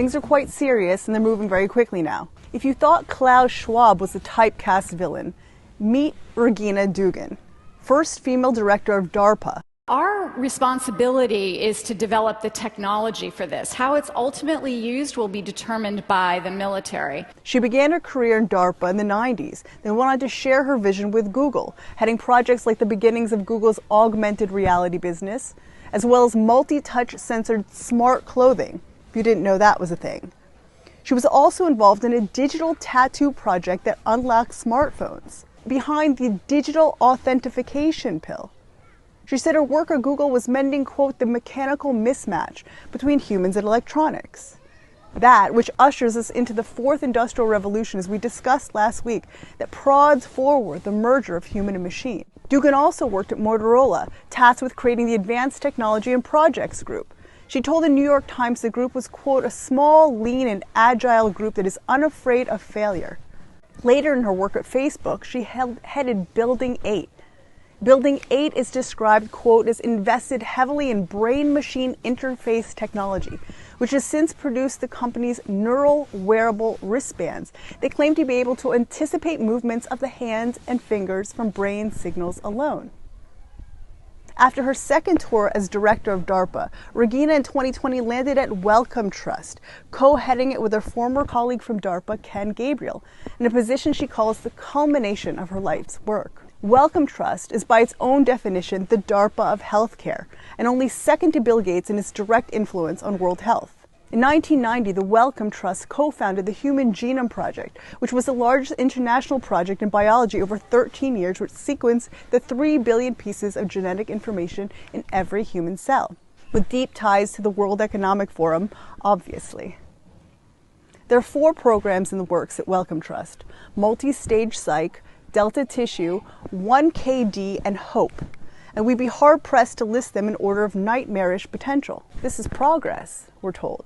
Things are quite serious and they're moving very quickly now. If you thought Klaus Schwab was a typecast villain, meet Regina Dugan, first female director of DARPA. Our responsibility is to develop the technology for this. How it's ultimately used will be determined by the military. She began her career in DARPA in the 90s, then went on to share her vision with Google, heading projects like the beginnings of Google's augmented reality business, as well as multi-touch censored smart clothing, if you didn't know that was a thing. She was also involved in a digital tattoo project that unlocked smartphones, behind the digital authentication pill. She said her work at Google was mending, quote, the mechanical mismatch between humans and electronics. That, which ushers us into the fourth industrial revolution, as we discussed last week, that prods forward the merger of human and machine. Dugan also worked at Motorola, tasked with creating the Advanced Technology and Projects Group. She told the New York Times the group was, quote, a small, lean, and agile group that is unafraid of failure. Later in her work at Facebook, she headed Building 8. Building 8 is described, quote, as invested heavily in brain-machine interface technology, which has since produced the company's neural wearable wristbands. They claim to be able to anticipate movements of the hands and fingers from brain signals alone. After her second tour as director of DARPA, Regina in 2020 landed at Wellcome Trust, co-heading it with her former colleague from DARPA, Ken Gabriel, in a position she calls the culmination of her life's work. Wellcome Trust is by its own definition the DARPA of healthcare, and only second to Bill Gates in its direct influence on world health. In 1990, the Wellcome Trust co-founded the Human Genome Project, which was the largest international project in biology over 13 years, which sequenced the 3 billion pieces of genetic information in every human cell, with deep ties to the World Economic Forum, obviously. There are 4 programs in the works at Wellcome Trust: multi-stage psych, Delta Tissue, 1KD, and Hope. And we'd be hard-pressed to list them in order of nightmarish potential. This is progress, we're told.